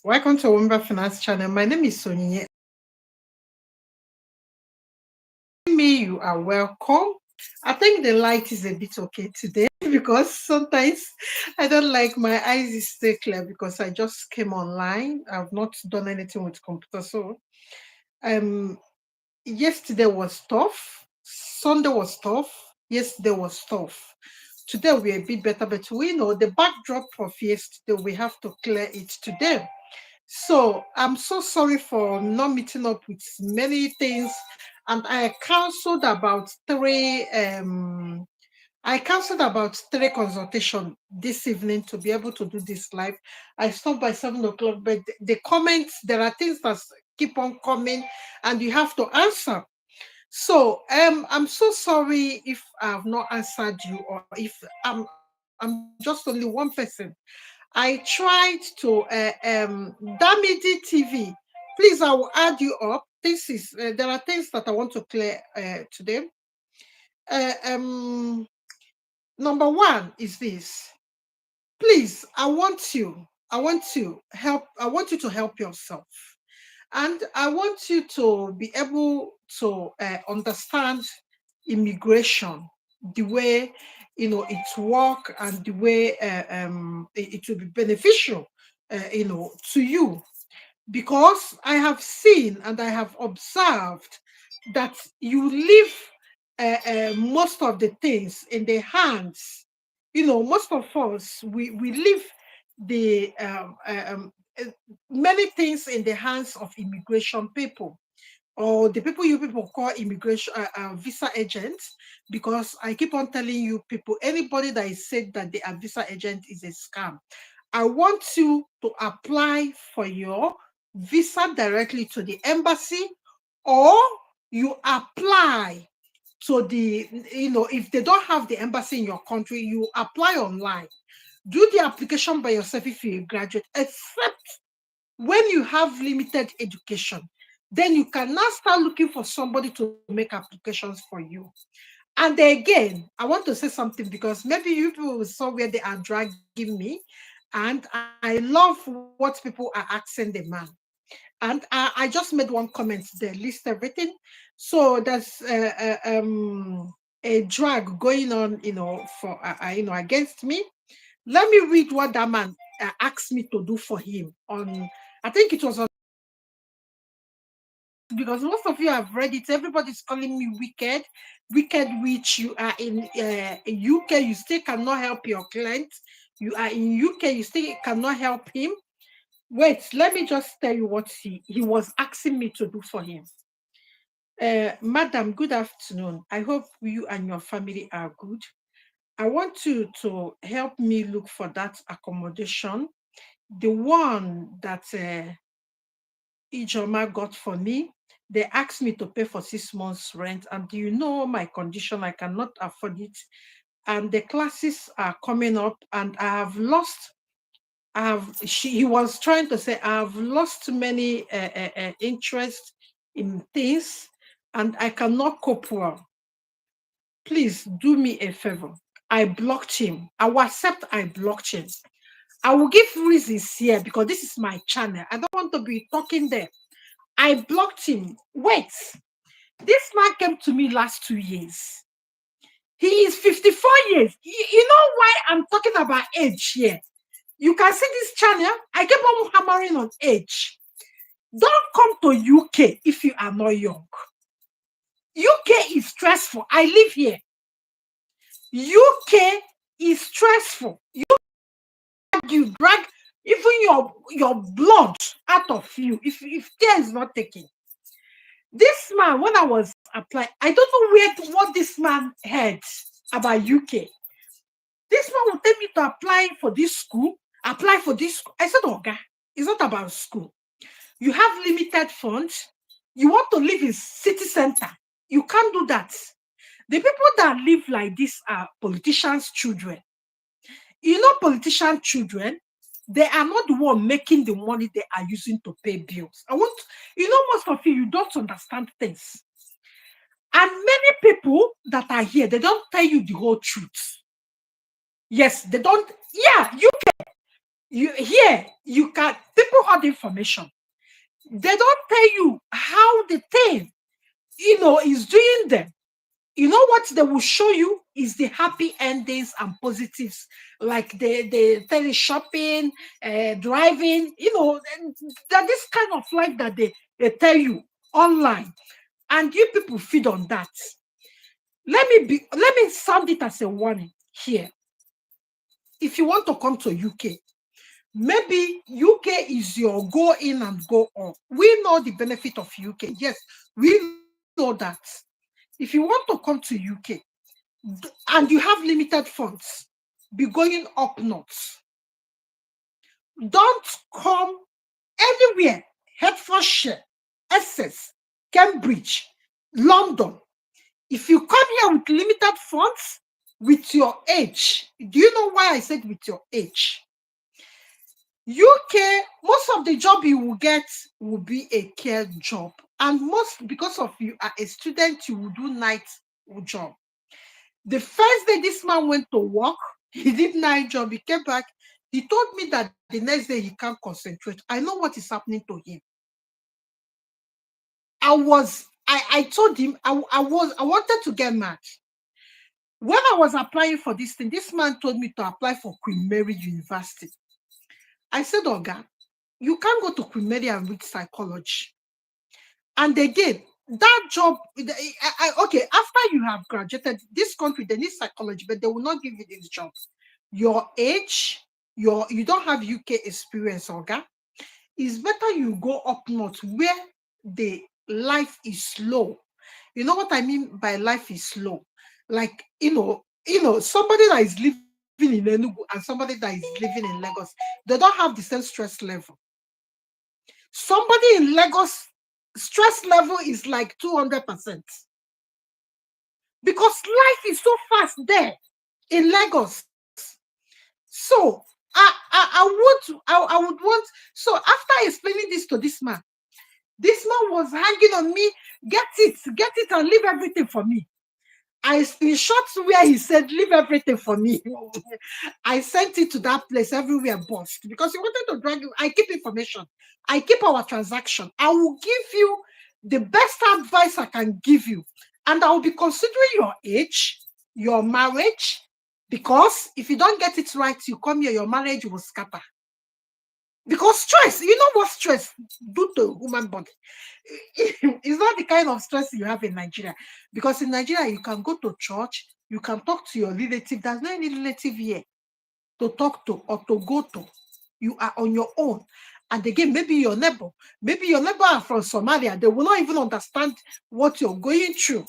Welcome to Womba Finance channel. My name is Onyinye. Me, you are welcome. I think the light is a bit okay today because sometimes I don't like my eyes is stay clear because I just came online. I've not done anything with computer. So um yesterday was tough. Sunday was tough. Yesterday was tough. Today we're a bit better, but we know the backdrop of yesterday, we have to clear it today. So I'm so sorry for not meeting up with many things, and I canceled about three consultation this evening to be able to do this live. I stopped by 7 o'clock, but the comments, there are things that keep on coming and you have to answer. So I'm so sorry if I have not answered you, or if I'm just only one person. I tried to Damidi TV. Please, I will add you up. There are things that I want to clear today. Uh, um, Number one is this. Please, I want you to help yourself. And I want you to be able to understand immigration, the way it work, and the way it will be beneficial, to you, because I have seen and I have observed that you leave most of the things in the hands. Most of us, we leave the many things in the hands of immigration people, or the people you people call immigration visa agents, because I keep on telling you people, anybody that is said that they are visa agent is a scam. I want you to apply for your visa directly to the embassy, or you apply to if they don't have the embassy in your country, you apply online. Do the application by yourself if you're a graduate, except when you have limited education. Then you can now start looking for somebody to make applications for you. And again, I want to say something, because maybe you people saw where they are dragging me, and I love what people are asking the man. And I just made one comment there, list everything. So there's a drag going on, for against me. Let me read what that man asked me to do for him on. I think it was on, because most of you have read it. Everybody's calling me wicked, wicked witch. You are in UK, you still cannot help your client. You are in UK, you still cannot help him. Wait, let me just tell you what he was asking me to do for him. Madam, good afternoon. I hope you and your family are good. I want you to help me look for that accommodation, the one that Ijoma got for me. They asked me to pay for 6 months rent, and you know my condition, I cannot afford it. And the classes are coming up, and I have lost. He was trying to say, I've lost many interest in things, and I cannot cope well. Please do me a favor. I blocked him. I will accept I blocked him. I will give reasons here, because this is my channel. I don't want to be talking there. I blocked him. Wait, this man came to me last 2 years. He is 54 years. You know why I'm talking about age here? You can see this channel. I keep on hammering on age. Don't come to UK if you are not young. UK is stressful. I live here. UK is stressful. You drag even your blood out of you if care is not taken. This man, when I was applying, I don't know what this man heard about UK. This man will tell me to apply for this school, apply for this school. I said, okay, it's not about school. You have limited funds. You want to live in city center. You can't do that. The people that live like this are politicians' children. Politician children, they are not the one making the money they are using to pay bills. Most of you don't understand things. And many people that are here, they don't tell you the whole truth. Yes, they don't. Yeah, You here, you can people have information. They don't tell you how the thing, is doing them. You know what they will show you is the happy endings and positives, like the tele shopping, driving, and that this kind of life that they tell you online, and you people feed on that. Let me sound it as a warning here. If you want to come to UK, maybe UK is your go in and go on. We know the benefit of UK. Yes, we know that. If you want to come to UK and you have limited funds, be going up north. Don't come anywhere. Hertfordshire, Essex, Cambridge, London. If you come here with limited funds, with your age, do you know why I said with your age? UK, most of the job you will get will be a care job. And most because of you are a student, you will do night job. The first day this man went to work, he did night job, he came back. He told me that the next day he can't concentrate. I know what is happening to him. I told him I wanted to get mad. When I was applying for this thing, this man told me to apply for Queen Mary University. I said, Oga, you can't go to Queen Mary and read psychology. And again, that job, okay, after you have graduated, this country, they need psychology, but they will not give you this job. Your age, you don't have UK experience, Oga. It's better you go up north where the life is slow. You know what I mean by life is slow? Like, somebody that is living in Enugu and somebody that is living in Lagos, they don't have the same stress level. Somebody in Lagos, stress level is like 200%. Because life is so fast there in Lagos. So I would want, so after explaining this to this man was hanging on me, get it and leave everything for me. I screenshot where he said, leave everything for me. I sent it to that place everywhere bust because he wanted to drag you. I keep information. I keep our transaction. I will give you the best advice I can give you. And I will be considering your age, your marriage, because if you don't get it right, you come here, your marriage will scatter. Because stress, you know what stress do to human body? It's not the kind of stress you have in Nigeria. Because in Nigeria, you can go to church, you can talk to your relative. There's no any relative here to talk to or to go to. You are on your own. And again, maybe your neighbor are from Somalia. They will not even understand what you're going through.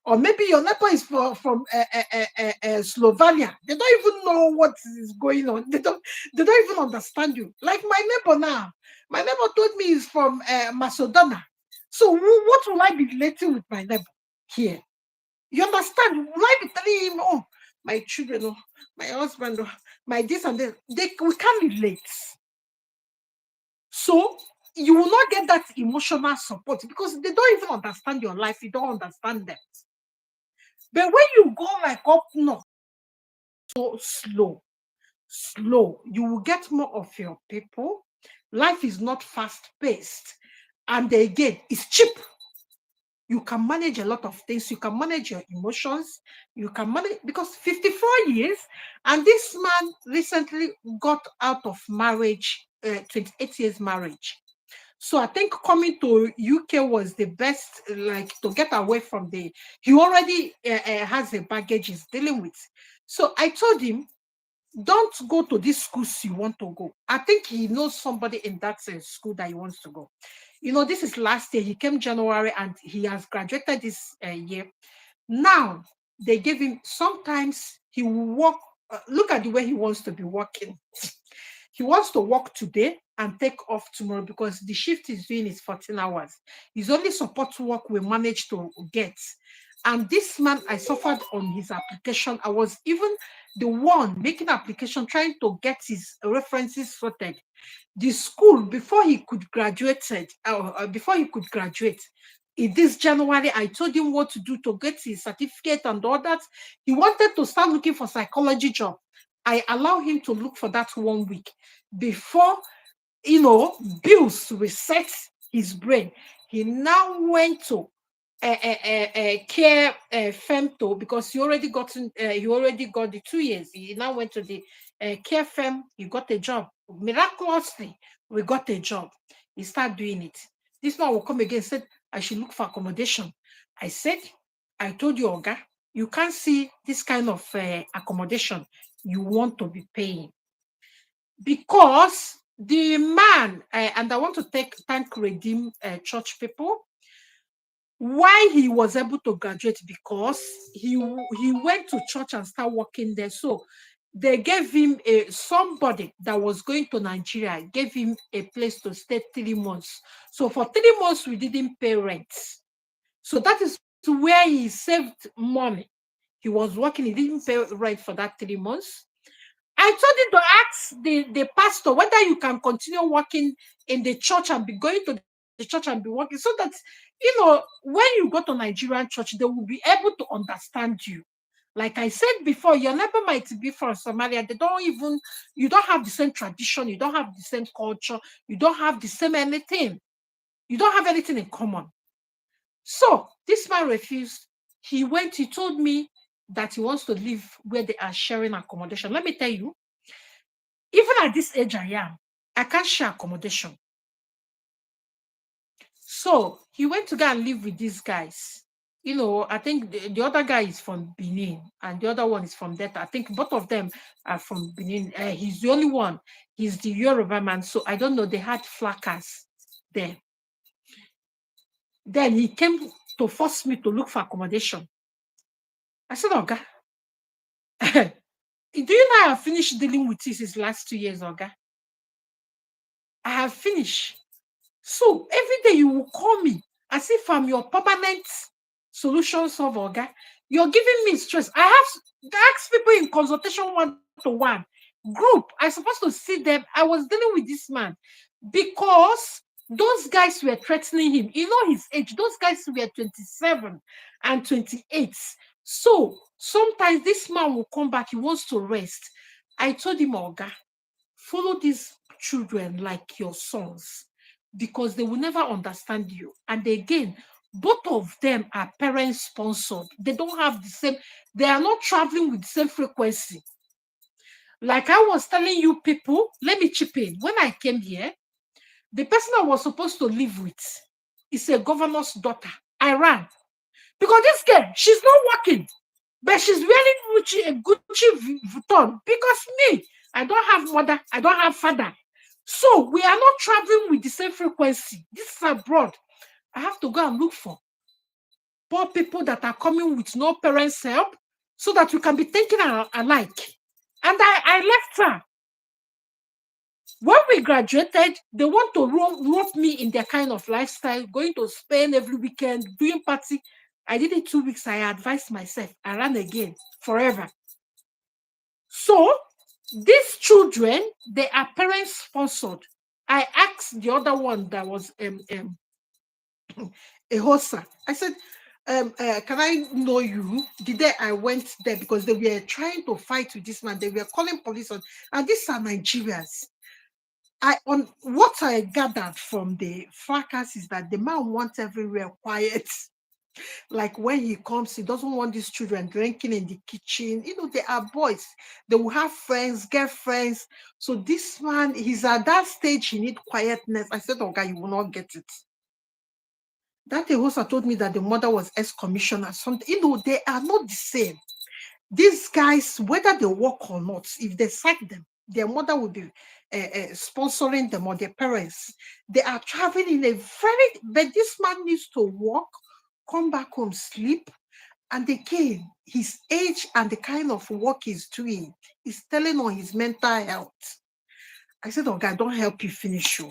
Or maybe your neighbor is from Slovenia. They don't even know what is going on. They don't even understand you. Like my neighbor now. My neighbor told me he's from Macedonia. So what will I be relating with my neighbor here? You understand? Will I be telling him, oh, my children, oh, my husband, oh, my this and that? We can't relate. So you will not get that emotional support because they don't even understand your life. You don't understand them. But when you go like up north, so slow, you will get more of your people. Life is not fast paced. And again, it's cheap. You can manage a lot of things. You can manage your emotions. You can manage, because 54 years, and this man recently got out of marriage, 28 years marriage. So I think coming to UK was the best, like to get away from he already has a baggage he's dealing with. So I told him, don't go to these schools you want to go. I think he knows somebody in that school that he wants to go. This is last year. He came January and he has graduated this year. Now, they gave him, sometimes he will work, look at the way he wants to be working. He wants to work today and take off tomorrow because the shift he's doing is 14 hours. His only support work we managed to get. And this man, I suffered on his application. I was even the one making application, trying to get his references sorted. The school, before he could graduate, in this January, I told him what to do to get his certificate and all that. He wanted to start looking for psychology job. I allow him to look for that 1 week before, you know, bills reset his brain. He now went to care femto, because he already got the 2 years. He now went to the care fem. He got a job. Miraculously, we got a job. He started doing it. This man will come again and said, I should look for accommodation. I said, I told you, Oga, you can't see this kind of accommodation you want to be paying, because the man, and I want to thank Redeem Church people, why he was able to graduate, because he went to church and started working there. So they gave him somebody that was going to Nigeria, gave him a place to stay 3 months. So for 3 months, we didn't pay rent. So that is where he saved money. He was working, he didn't pay rent for that 3 months. I told him to ask the pastor whether you can continue working in the church and be going to the church and be working, so that, when you go to Nigerian church, they will be able to understand you. Like I said before, your neighbor might be from Somalia. You don't have the same tradition, you don't have the same culture, you don't have the same anything. You don't have anything in common. So this man refused. He told me that he wants to live where they are sharing accommodation. Let me tell you, even at this age I am, I can't share accommodation. So he went to go and live with these guys. I think the other guy is from Benin and the other one is from Delta. I think both of them are from Benin. He's the only one. He's the Yoruba man. So I don't know. They had flackers there. Then he came to force me to look for accommodation. I said, Oga, do you know I have finished dealing with this last 2 years, Oga? I have finished. So every day you will call me as if I'm your permanent solution solver, Oga. You're giving me stress. I have to ask people in consultation 1-to-1 group. I'm supposed to see them. I was dealing with this man because those guys were threatening him. You know his age. Those guys were 27 and 28. So sometimes this man will come back. He wants to rest. I told him, Oga, follow these children like your sons, because they will never understand you. And again, both of them are parent sponsored. They don't have the same, they are not traveling with the same frequency. Like I was telling you people, let me chip in. When I came here, the person I was supposed to live with is a governor's daughter. I ran. Because this girl, she's not working, but she's wearing a Gucci Vuitton. Because me, I don't have mother, I don't have father. So we are not traveling with the same frequency. This is abroad. I have to go and look for poor people that are coming with no parents' help, so that we can be thinking alike. And I left her. When we graduated, they want to rope me in their kind of lifestyle, going to Spain every weekend, doing party. I did it 2 weeks. I advised myself. I ran again forever. So these children, they are parents sponsored. I asked the other one that was a hoster. I said, can I know you? The day I went there, because they were trying to fight with this man. They were calling police on, and these are Nigerians. On what I gathered from the fracas is that the man wants everywhere quiet. Like when he comes, he doesn't want these children drinking in the kitchen. They are boys. They will have friends, girlfriends. So this man, he's at that stage, he needs quietness. I said, okay, you will not get it. That host told me that the mother was ex-commissioner. Something, they are not the same. These guys, whether they work or not, if they sack them, their mother will be sponsoring them, or their parents. They are traveling in a but this man needs to work, come back home, sleep, and again, his age and the kind of work he's doing is telling on his mental health. I said, okay, I don't help you finish you.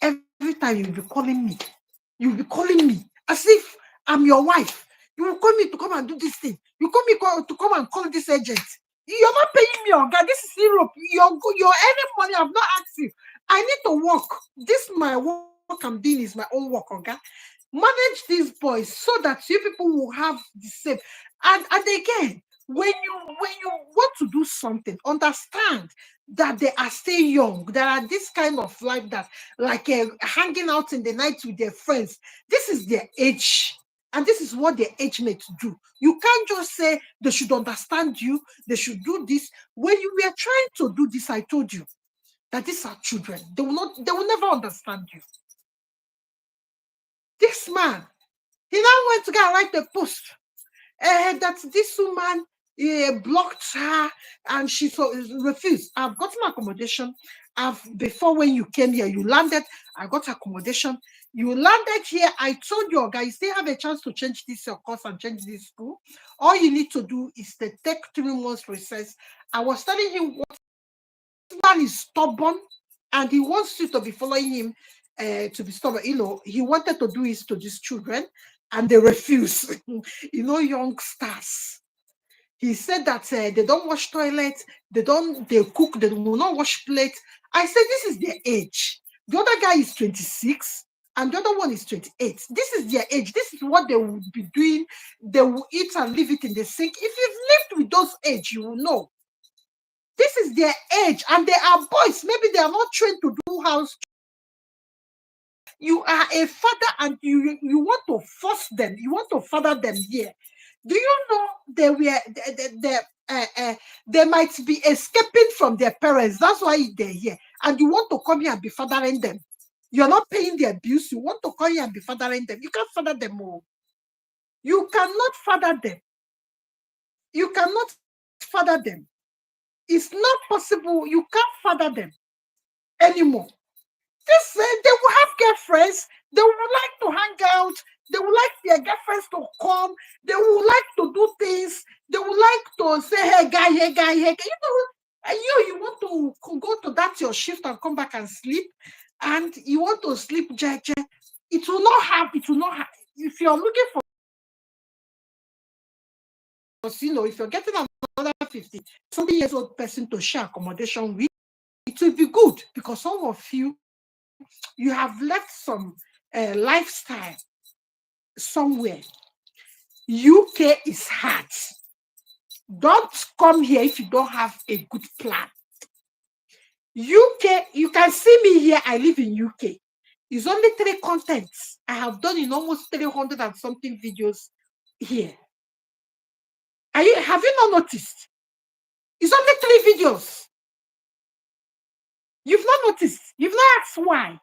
Every time you'll be calling me as if I'm your wife. You will call me to come and do this thing. You call me to come and call this agent. You're not paying me, Oga. This is Europe. You're earning money. I've not asked you. I need to work. This my work I'm doing is my own work, Oga. Manage these boys so that you people will have the same. And again, When you want to do something, understand that they are still young. There are this kind of life that, like, hanging out in the night with their friends. This is their age, and this is what their age mates do. You can't just say they should understand you, they should do this. When you were trying to do this, I told you that these are children. They will never understand you. This man, he now went to go and write a post that this woman blocked her and she refused. I've gotten accommodation. Before, when you came here, you landed. I got accommodation. You landed here. I told you, guys, still have a chance to change this your course and change this school. All you need to do is to take 3 months recess. I was telling him what man is stubborn and he wants you to be following him to be stubborn. He wanted to do this to these children and they refuse. Youngsters. He said that they don't wash toilets, they cook, they will not wash plates. I said, this is their age. The other guy is 26 and the other one is 28. This is their age. This is what they will be doing. They will eat and leave it in the sink. If you've lived with those age, you will know. This is their age, and they are boys. Maybe they are not trained to do house. You are a father, and you want to force them. You want to father them here. Do you know they might be escaping from their parents? That's why they're here. And you want to come here and be fathering them. You're not paying their bills. You want to come here and be fathering them. You can't father them all. You cannot father them. You cannot father them. It's not possible. You can't father them anymore. They will have girlfriends. They would like to hang out. They would like their girlfriends to come. They would like to do things. They would like to say, hey, guy, hey, guy, hey. And you want to go to that your shift and come back and sleep. And you want to sleep, Jaja. It will not have. If you're looking for, if you're getting another 50, something years old person to share accommodation with, it will be good because some of you have left some lifestyle somewhere. UK is hard. Don't come here if you don't have a good plan. UK, you can see me here. I live in UK. It's only 3 contents. I have done in almost 300 and something videos here. Have you not noticed? It's only 3 videos. You've not noticed. You've not asked why.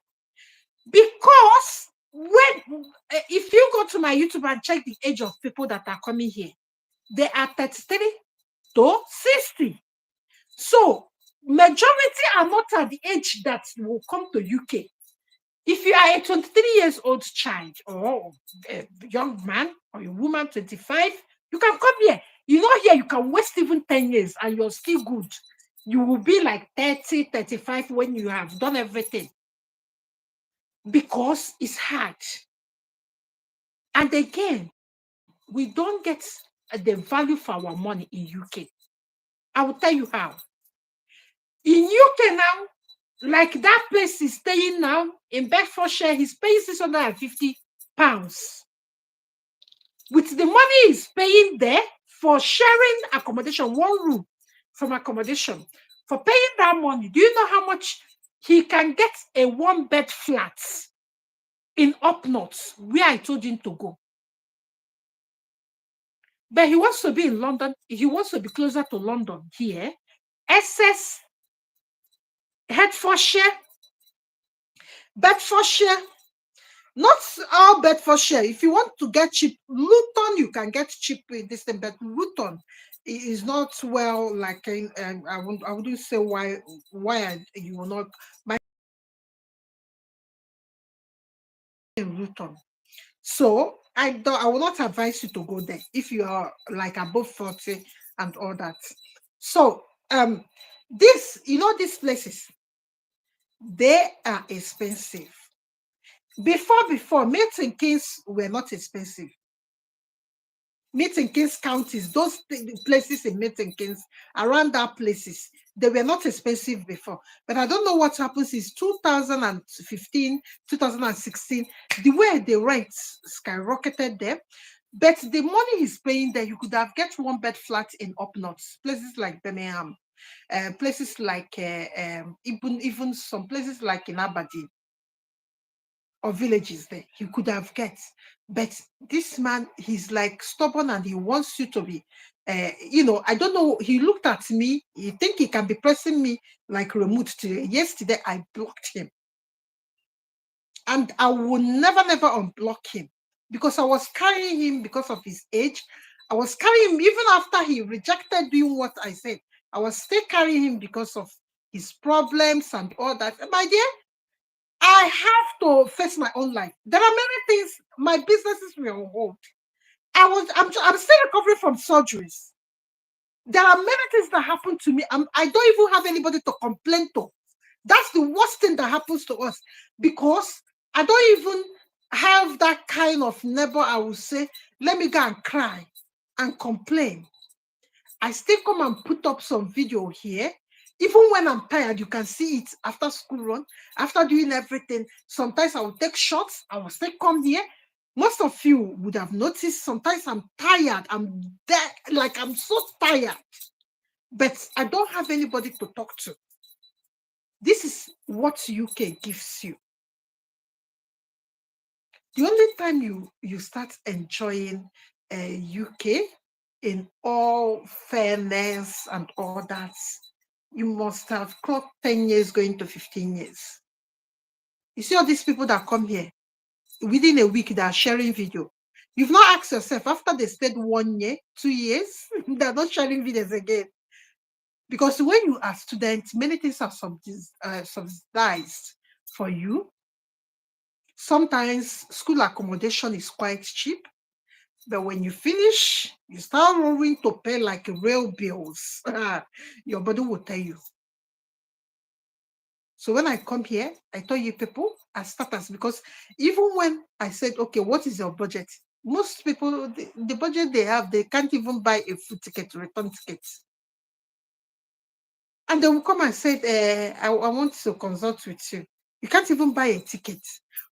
Because if you go to my YouTube and check the age of people that are coming here, they are 33 to 60. So majority are not at the age that will come to UK. If you are a 23 years old child or a young man or a woman, 25, you can come here. Here you can waste even 10 years and you're still good. You will be like 30, 35 when you have done everything. Because it's hard. And again, we don't get the value for our money in UK. I will tell you how. In UK now, like that place is staying now in Bedfordshire, he's paying £650. With the money he's paying there for sharing accommodation, 1 room from accommodation, for paying that money, do you know how much he can get a 1-bed flat in up north, where I told him to go? But he wants to be in London. He wants to be closer to London here. Essex, Hertfordshire, Bedfordshire. Not all Bedfordshire. If you want to get cheap, Luton, you can get cheap with this thing, but Luton is not well. Like I wouldn't say why you will not buy in Luton. So I will not advise you to go there if you are like above 40 and all that. So these places, they are expensive. Before Milton Keynes were not expensive. Milton Keynes counties, those places in Milton Keynes, around that places, they were not expensive before. But I don't know what happens is 2015, 2016, the way the rents skyrocketed there. But the money he's paying there, you could have get one bed flat in up north, places like Birmingham, places like even some places like in Aberdeen or villages there, he could have get. But this man, he's like stubborn and he wants you to be, I don't know. He looked at me, he think he can be pressing me like remote today. Yesterday, I blocked him. And I will never, never unblock him because I was carrying him because of his age. I was carrying him even after he rejected doing what I said. I was still carrying him because of his problems and all that. My dear, I have to face my own life. There are many things. My businesses were on hold. I'm still recovering from surgeries. There are many things that happen to me. I don't even have anybody to complain to. That's the worst thing that happens to us because I don't even have that kind of neighbor. I will say, let me go and cry and complain. I still come and put up some video here. Even when I'm tired, you can see it after school run, after doing everything. Sometimes I will take shots. I will still come here. Most of you would have noticed sometimes I'm tired. I'm there, like I'm so tired. But I don't have anybody to talk to. This is what UK gives you. The only time you start enjoying UK in all fairness and all that, you must have clocked 10 years going to 15 years. You see all these people that come here within a week that are sharing video. You've not asked yourself after they stayed 1 year, 2 years, they're not sharing videos again. Because when you are student, many things are subsidized for you. Sometimes school accommodation is quite cheap, but when you finish, you start rolling to pay like real bills. Your body will tell you. So when I come here, I tell you people as starters, because even when I said, okay, what is your budget? Most people, the budget they have, they can't even buy a food ticket, return ticket. And they will come and say, I want to consult with you. You can't even buy a ticket.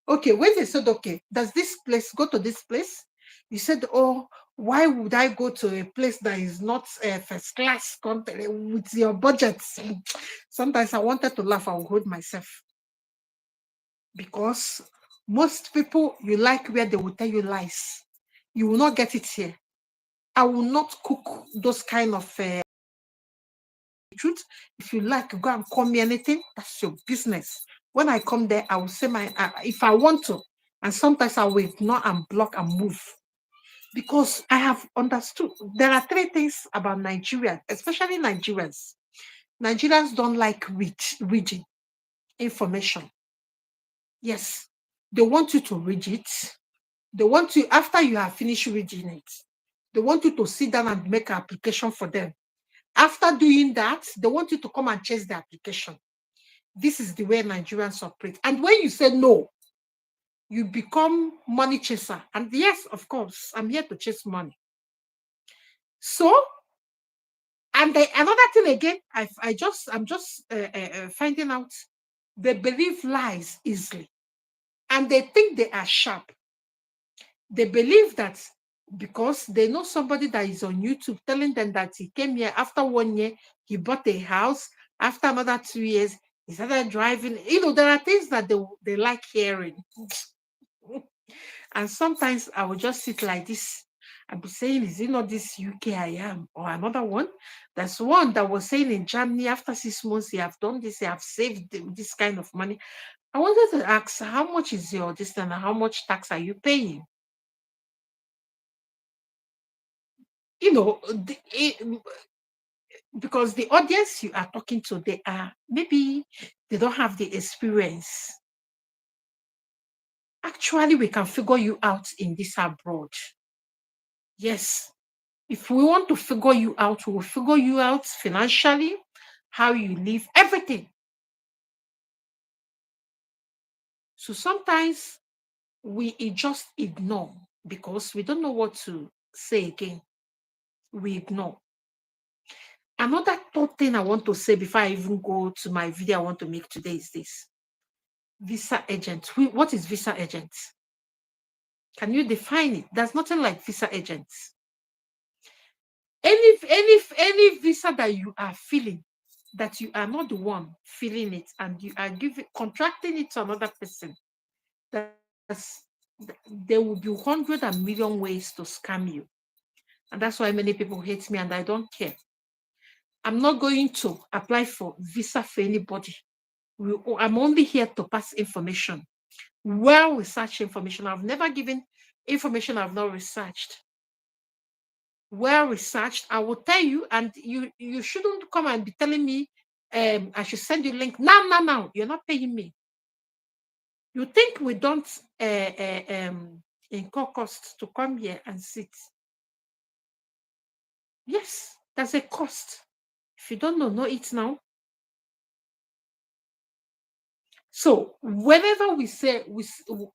Okay, when they said, okay, does this place go to this place? You said, oh, why would I go to a place that is not first class country with your budget? Sometimes I wanted to laugh, I will hold myself. Because most people, you like where they will tell you lies. You will not get it here. I will not cook those kind of truth. If you like, go and call me anything. That's your business. When I come there, I will say if I want to, and sometimes I will ignore and block and move because I have understood. There are three things about Nigeria, especially Nigerians. Nigerians don't like reading information. Yes, they want you to read it. They want you after you have finished reading it. They want you to sit down and make an application for them. After doing that, they want you to come and chase the application. This is the way Nigerians operate. And when you say no, you become money chaser. And yes, of course, I'm here to chase money. So, and another thing again, I'm just finding out they believe lies easily, and they think they are sharp. They believe that because they know somebody that is on YouTube telling them that he came here after 1 year, he bought a house. After another 2 years, he started driving. There are things that they like hearing. And sometimes I will just sit like this. I'll be saying, is it not this UK I am? Or another one? There's one that was saying in Germany, after 6 months, he have done this, he have saved this kind of money. I wanted to ask, how much is your this and how much tax are you paying? Because the audience you are talking to, maybe they don't have the experience. Actually, we can figure you out in this abroad. Yes. If we want to figure you out, we will figure you out financially, how you live, everything. So sometimes we just ignore because we don't know what to say again. We ignore. Another third thing I want to say before I even go to my video I want to make today is this. Visa agent. What is visa agent? Can you define it? There's nothing like visa agents. Any visa that you are feeling, that you are not the one feeling it, and you are giving contracting it to another person, that's there will be 100 million ways to scam you. And that's why many people hate me, and I don't care. I'm not going to apply for visa for anybody. I'm only here to pass information, well researched information. I've never given information I've not researched. Well researched, I will tell you, and you shouldn't come and be telling me I should send you link. Now. You're not paying me. You think we don't incur cost to come here and sit? Yes, there's a cost. If you don't know it now. So whenever we say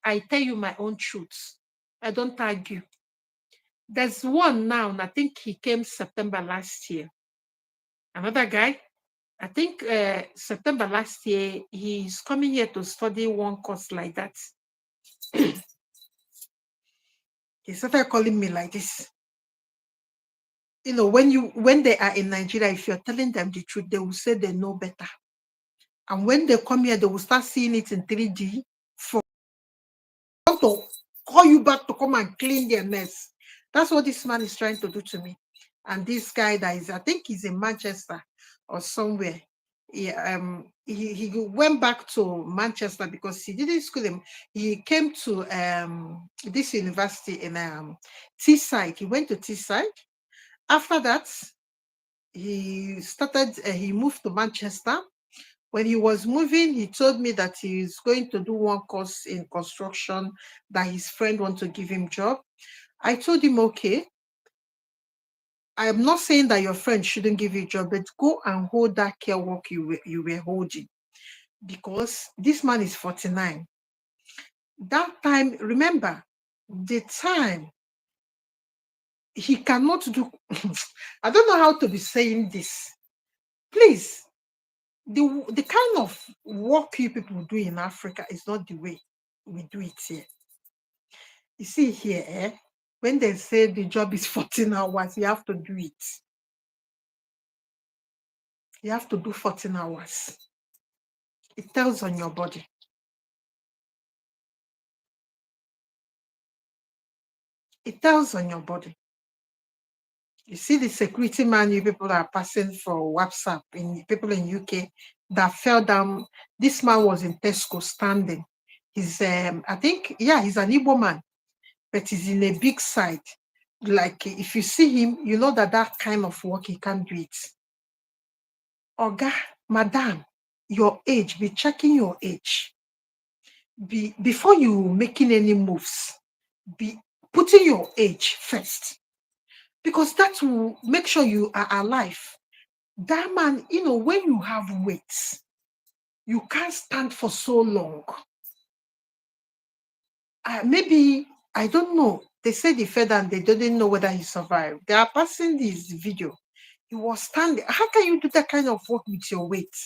I tell you my own truths, I don't argue. There's one now, and I think he came September last year. Another guy, I think September last year, he's coming here to study one course like that. He started calling me like this. You know, when they are in Nigeria, if you're telling them the truth, they will say they know better. And when they come here, they will start seeing it in 3D for to call you back to come and clean their mess. That's what this man is trying to do to me. And this guy that is, I think he's in Manchester or somewhere. He went back to Manchester because he didn't school him. He came to this university in Teesside. He went to Teesside. After that, he moved to Manchester. When he was moving, he told me that he's going to do one course in construction, that his friend wants to give him job. I told him, okay, I am not saying that your friend shouldn't give you a job, but go and hold that care work you were holding, because this man is 49. That time, remember, the time he cannot do, I don't know how to be saying this. Please, the kind of work you people do in Africa is not the way we do it here. You see here, when they say the job is 14 hours, you have to do it. You have to do 14 hours. It tells on your body. It tells on your body. You see the security man you people are passing for WhatsApp, in people in UK that fell down. This man was in Tesco standing. He's I think, yeah, he's an Igbo man, but he's in a big site. Like, if you see him, you know that kind of work, he can't do it. Oga, madam, your age, be checking your age. Before you making any moves, be putting your age first, because that will make sure you are alive. That man, you know, when you have weight, you can't stand for so long. Maybe, I don't know. They said he fell and they didn't know whether he survived. They are passing this video. He was standing. How can you do that kind of work with your weight?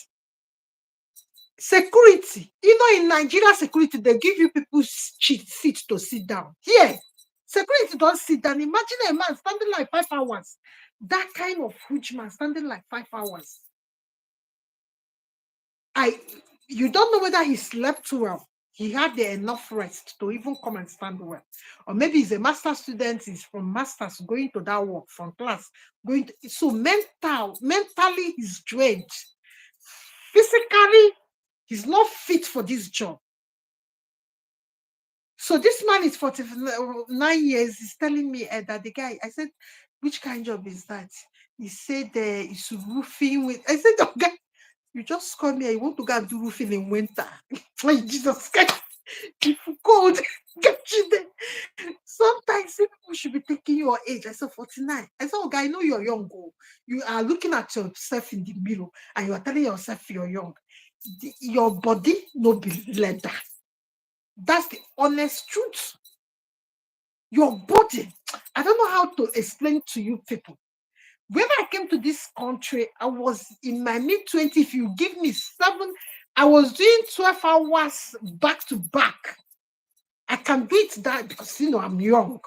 Security. You know, in Nigeria, security, they give you people's cheap seat to sit down. Here, security don't sit down. Imagine a man standing like 5 hours. That kind of huge man standing like 5 hours. You don't know whether he slept well. He had enough rest to even come and stand well. Or maybe he's a master student, he's from masters going to that work from class. So mentally he's drained. Physically, he's not fit for this job. So this man is 49 years. He's telling me that the guy, I said, which kind of job is that? He said it's roofing with, I said, okay, you just come here, you want to go and do roofing in winter. Like, Jesus Christ, if cold, get you there. Sometimes people should be taking your age. I said 49. I said, okay, I know you're young. You are looking at yourself in the mirror and you are telling yourself you're young. Your body no be leather. That's the honest truth. Your body, I don't know how to explain to you people. When I came to this country, I was in my mid-20s. If you give me 7, I was doing 12 hours back to back. can do it that because I'm young.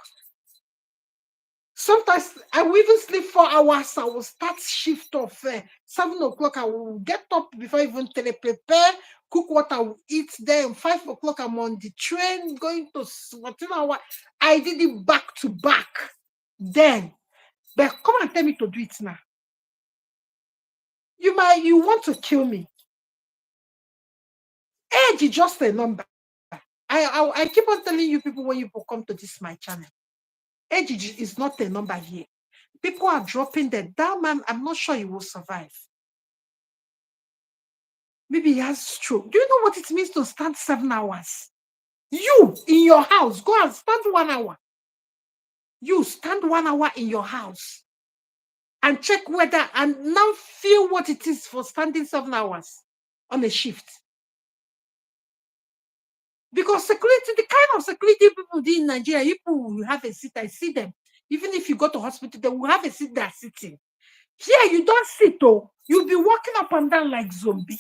Sometimes I will even sleep 4 hours. I will start shift of 7 o'clock. I will get up before even prepare, cook what I will eat. Then 5 o'clock, I'm on the train going to 14 hours. I did it back to back. Then, but come and tell me to do it now. You want to kill me. Age is just a number. I keep on telling you people when you come to this my channel. Age is not a number here. People are dropping dead. That man, I'm not sure he will survive. Maybe he has stroke. Do you know what it means to stand 7 hours? You in your house, go and stand 1 hour. You stand 1 hour in your house and check whether, and now feel what it is for standing 7 hours on a shift. Because security, the kind of security people do in Nigeria, people will have a seat. I see them. Even if you go to hospital, they will have a seat they're sitting. Here, you don't sit, oh. You'll be walking up and down like zombie.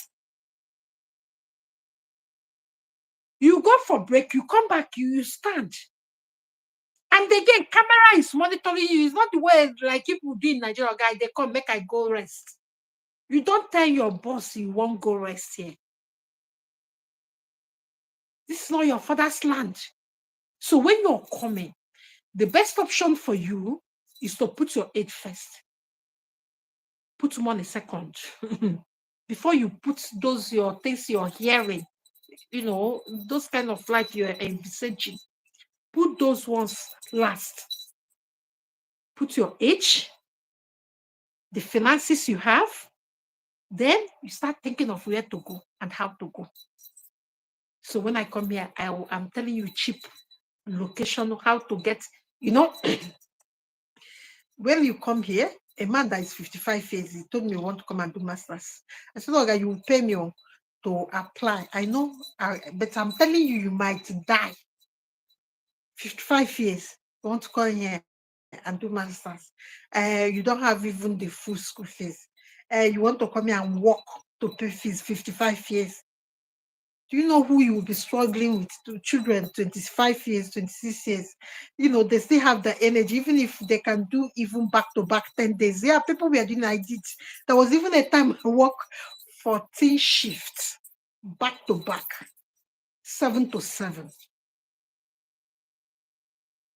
You go for break, you come back, you stand. And again, camera is monitoring you. It's not the way like people do in Nigeria, guy, they come, make I go rest. You don't tell your boss you won't go rest here. This is not your father's land. So when you're coming, the best option for you is to put your age first. Put money second. Before you put your things you're hearing, those kind of life you're envisaging. Put those ones last. Put your age, the finances you have, then you start thinking of where to go and how to go. So when I come here, I'm telling you cheap location, how to get, when you come here, a man that is 55 years, he told me he want to come and do masters. I said, okay, you will pay me to apply. I know, but I'm telling you, you might die. 55 years, you want to come here and do masters. You don't have even the full school fees. You want to come here and work to pay fees, 55 years. Do you know who you will be struggling with? To children, 25 years, 26 years. They still have the energy, even if they can do even back-to-back 10 days. Yeah, people were doing, I did. There was even a time I worked 14 shifts, back-to-back, 7 to 7.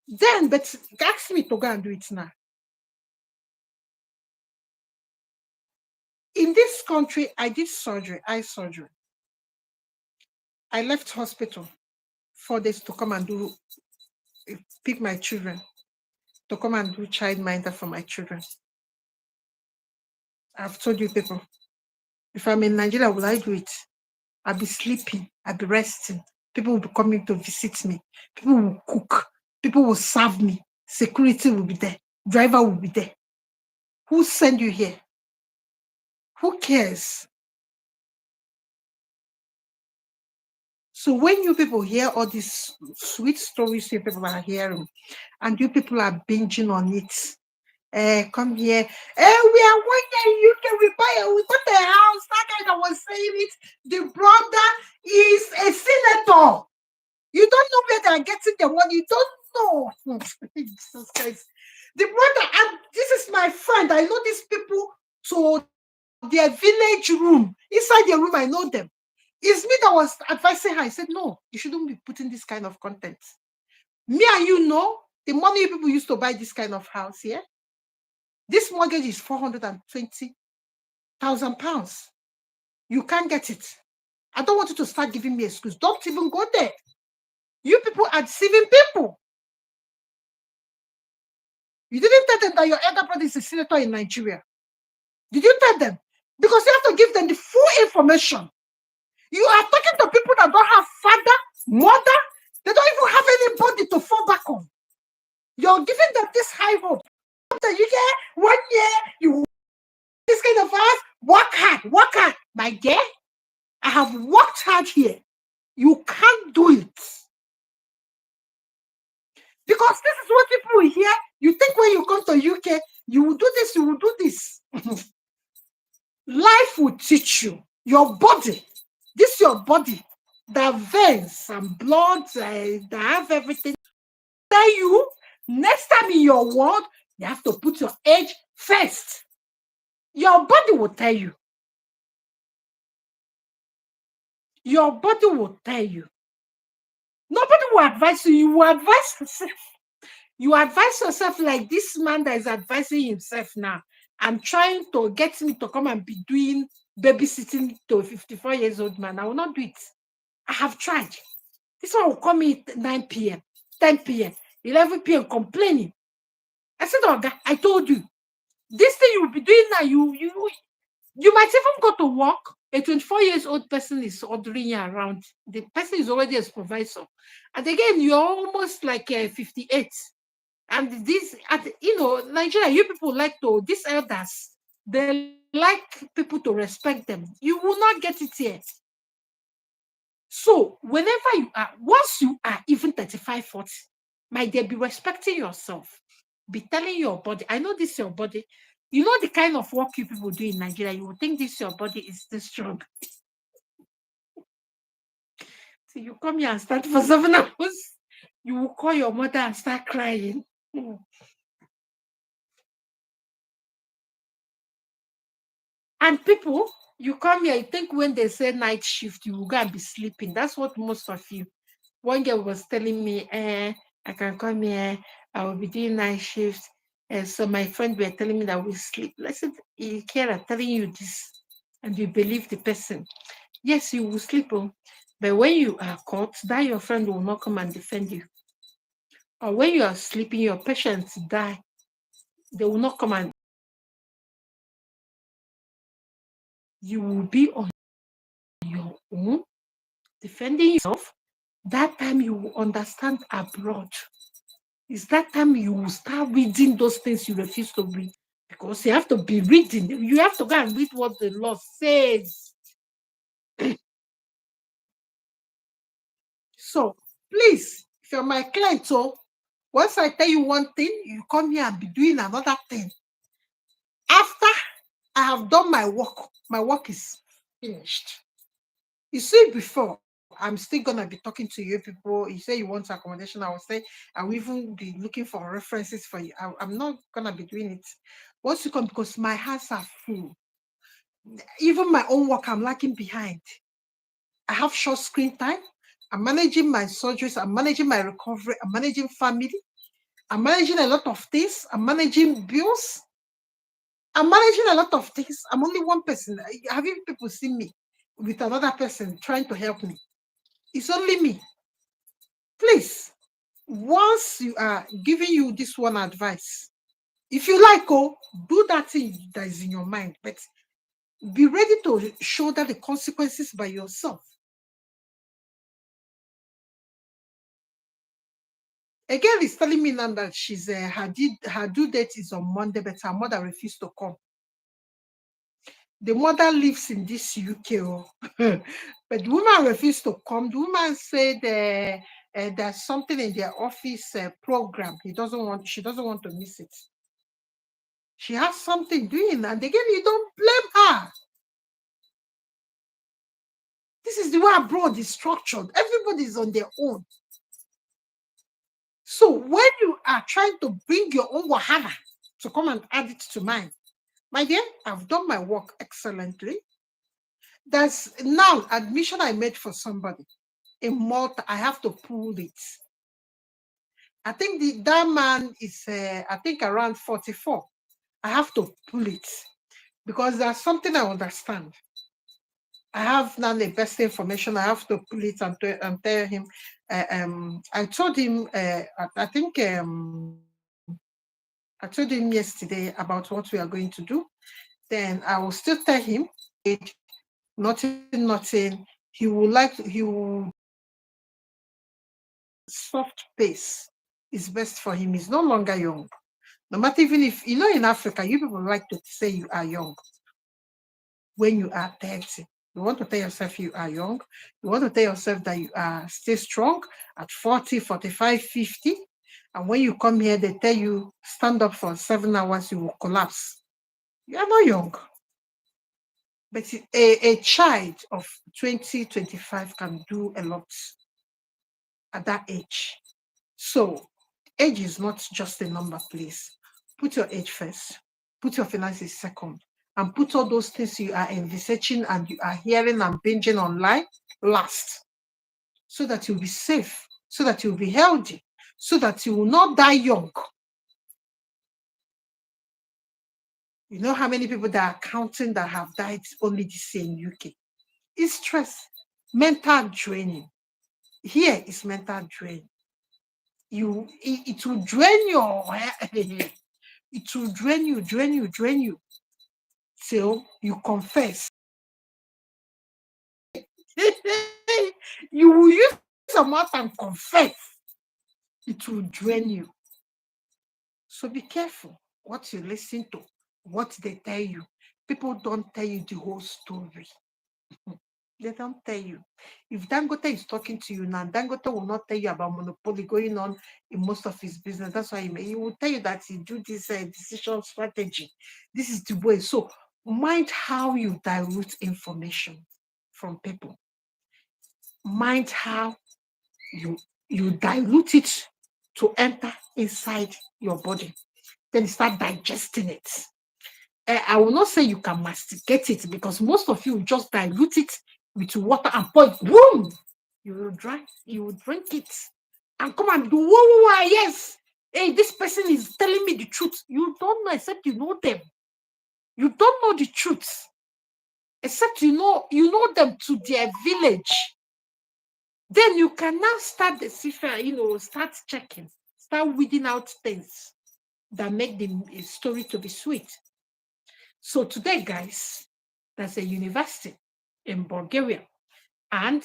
Then, but ask me to go and do it now. In this country, I did surgery, eye surgery. I left hospital 4 days to come and pick my children, to come and do childminder for my children. I've told you people, if I'm in Nigeria, will I do it? I'll be sleeping, I'll be resting. People will be coming to visit me. People will cook. People will serve me. Security will be there. Driver will be there. Who sent you here? Who cares? So when you people hear all these sweet stories you people are hearing, and you people are binging on it, come here. We are working in UK, we bought a house. That guy that was saying it, the brother is a senator. You don't know where they are getting the money. You don't know. Jesus Christ. The brother, and this is my friend. I know these people to their village room. Inside their room, I know them. It's me that was advising her. I said, no, you shouldn't be putting this kind of content. Me and you know, the money people used to buy this kind of house here. This mortgage is £420,000. You can't get it. I don't want you to start giving me excuse. Don't even go there. You people are deceiving people. You didn't tell them that your elder brother is a senator in Nigeria. Did you tell them? Because you have to give them the full information. You are talking to people that don't have father, mother. They don't even have anybody to fall back on. You're giving them this high hope. You get 1 year, you this kind of house, work hard. My dear, I have worked hard here. You can't do it. Because this is what people will hear. You think when you come to UK, you will do this, you will do this. Life will teach you. Your body. This is your body. that veins and blood, that have everything. Tell you, next time in your world, you have to put your age first. Your body will tell you. Your body will tell you. Nobody will advise you. You will advise yourself. You advise yourself like this man that is advising himself now. I'm trying to get me to come and be doing babysitting to a 54 years old man. I will not do it. I have tried. This one will call me 9 p.m., 10 p.m., 11 p.m. complaining. I said, oh, God, I told you. This thing you will be doing now, you might even go to work. A 24 years old person is ordering you around. The person is already a supervisor. And again, you're almost like 58. And this, Nigeria, you people like to, these elders, they like people to respect them. You will not get it here. So whenever you are, once you are even 35, 40, my dear, be respecting yourself. Be telling your body, I know this is your body. You know the kind of work you people do in Nigeria, you will think this your body is this strong. So you come here and start for 7 hours, you will call your mother and start crying. And people, you come here, you think when they say night shift, you will go and be sleeping. That's what most of you. One girl was telling me, I can come here, I will be doing night shift. So my friend were telling me that we sleep. I said, you care telling you this, and you believe the person. Yes, you will sleep, but when you are caught, that your friend will not come and defend you. Or when you are sleeping, your patients die, they will not come and you will be on your own, defending yourself. That time you will understand abroad. It's that time you will start reading those things you refuse to read. Because you have to be reading. You have to go and read what the law says. So please, if you're my client, once I tell you one thing, you come here and be doing another thing. After I have done my work is finished. You see, before I'm still gonna be talking to you people. You say you want accommodation, I will say I will even be looking for references for you. I'm not gonna be doing it once you come because my hands are full. Even my own work, I'm lacking behind. I have short screen time. I'm managing my surgeries. I'm managing my recovery. I'm managing family. I'm managing a lot of things. I'm managing bills. I'm managing a lot of things. I'm only one person. Have you people seen me with another person trying to help me? It's only me. Please, once you are giving you this one advice, if you like, do that thing that is in your mind, but be ready to shoulder the consequences by yourself. A girl is telling me now that she's her due date is on Monday, but her mother refused to come. The mother lives in this UK, but the woman refused to come. The woman said there's something in their office program. She doesn't want to miss it. She has something doing, and again, you don't blame her. This is the way abroad is structured. Everybody's on their own. So when you are trying to bring your own wahala to come and add it to mine, my dear, I've done my work excellently. There's now admission I made for somebody in Malta. I have to pull it. I think that man is, I think around 44. I have to pull it because there's something I understand. I have now the best information. I have to pull it and tell him. I told him, I think I told him yesterday about what we are going to do. Then I will still tell him, nothing. He will soft pace is best for him. He's no longer young. No matter even if, in Africa, you people like to say you are young when you are 30. You want to tell yourself you are young. You want to tell yourself that you are still strong at 40, 45, 50. And when you come here, they tell you, stand up for 7 hours, you will collapse. You are not young. But a child of 20, 25 can do a lot at that age. So age is not just a number, please. Put your age first. Put your finances second. And put all those things you are envisaging and you are hearing and binging online last. So that you'll be safe. So that you'll be healthy. So that you will not die young. You know how many people that are counting that have died only this year in UK? It's stress, mental draining. Here is mental drain. It will drain your it will drain you till you confess. You will use some mouth and confess. It will drain you. So be careful what you listen to, what they tell you. People don't tell you the whole story. They don't tell you. If Dangote is talking to you now, Dangote will not tell you about monopoly going on in most of his business. That's why he will tell you that he do this decision strategy. This is the way. So mind how you dilute information from people. Mind how you dilute it to enter inside your body. Then start digesting it. I will not say you can masticate it because most of you just dilute it with water and pour it. Boom! You will drink it and come and do whoa, yes. Hey, this person is telling me the truth. You don't know except you know them. You don't know the truth except you know them to their village. Then you can now start the cipher, start checking, start weeding out things that make the story to be sweet. So today, guys, there's a university in Bulgaria. And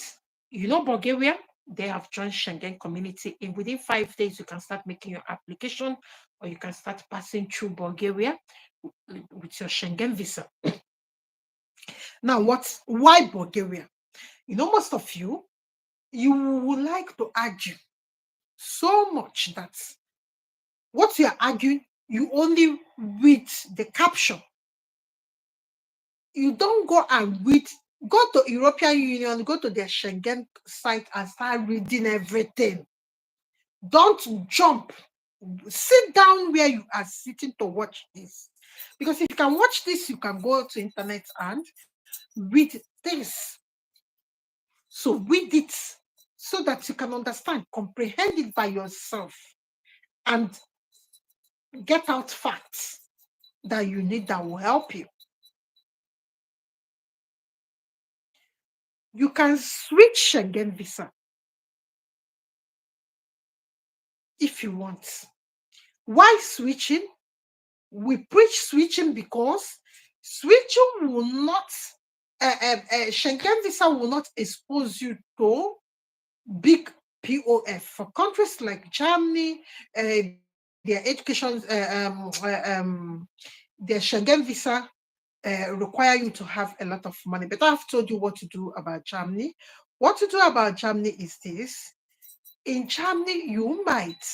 Bulgaria, they have joined Schengen community. And within 5 days, you can start making your application or you can start passing through Bulgaria with your Schengen visa. Now, why Bulgaria? Most of you would like to argue so much that what you are arguing, you only read the caption. You don't go and read. Go to European Union, go to their Schengen site and start reading everything. Don't jump. Sit down where you are sitting to watch this. Because if you can watch this, you can go to internet and read this. So read it so that you can understand, comprehend it by yourself, and get out facts that you need that will help you. You can switch Schengen visa if you want. Why switching? We preach switching because switching will not, Schengen visa will not expose you to big POF. For countries like Germany, their education, their Schengen visa require you to have a lot of money. But I've told you what to do about Germany. What to do about Germany is this. In Germany, you might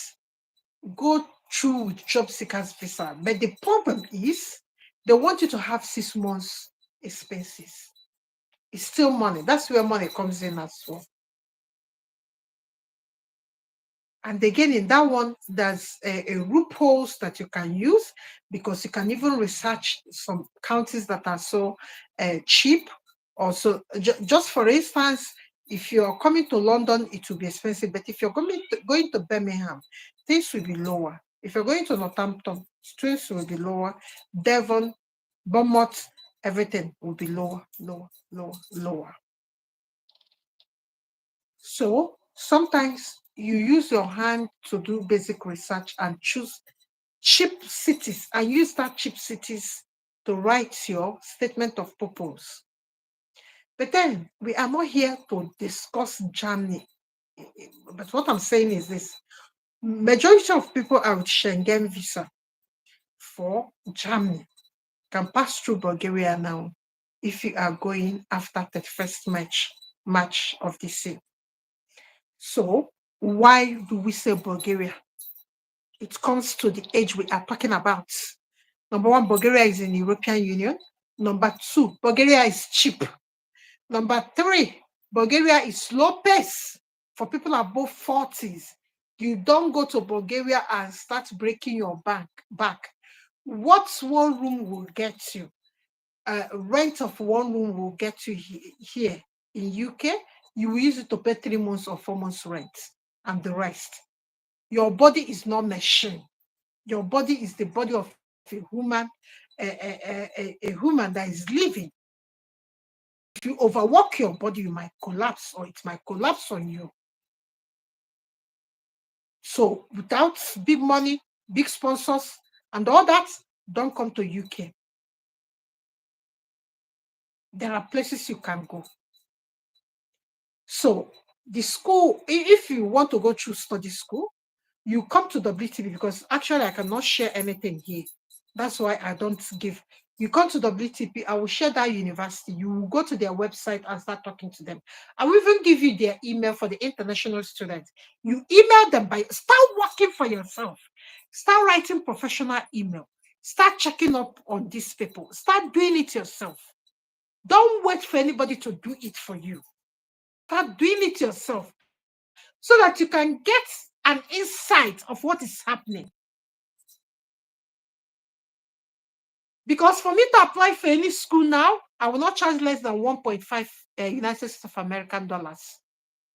go through with job seekers visa, but the problem is they want you to have 6 months expenses. It's still money. That's where money comes in as well. And again, in that one, there's a loopholes that you can use because you can even research some counties that are so cheap. Also, just for instance, if you're coming to London, it will be expensive. But if you're going to Birmingham, things will be lower. If you're going to Northampton, things will be lower. Devon, Bournemouth, everything will be lower, lower. So sometimes you use your hand to do basic research and choose cheap cities and use that cheap cities to write your statement of purpose. But then we are not here to discuss Germany. But what I'm saying is this. Majority of people are with Schengen visa for Germany can pass through Bulgaria now if you are going after 31st March of this year. So why do we say Bulgaria? It comes to the age we are talking about. Number one, Bulgaria is in the European Union. Number 2, Bulgaria is cheap. Number 3, Bulgaria is slow pace for people above 40s. You don't go to Bulgaria and start breaking your back. What one room will get you? Rent of one room will get you here in UK. You will use it to pay 3 months or 4 months rent and the rest. Your body is not machine. Your body is the body of a human, a human that is living. If you overwork your body, you might collapse, or it might collapse on you. So without big money, big sponsors, and all that, don't come to UK. There are places you can go. So the school, if you want to go through study school, you come to WTB, because actually I cannot share anything here. That's why I don't give. You come to WTP, I will share that university. You will go to their website and start talking to them. I will even give you their email for the international students. You email them start working for yourself. Start writing professional email. Start checking up on these people. Start doing it yourself. Don't wait for anybody to do it for you. Start doing it yourself so that you can get an insight of what is happening. Because for me to apply for any school now, I will not charge less than 1.5 United States of American dollars.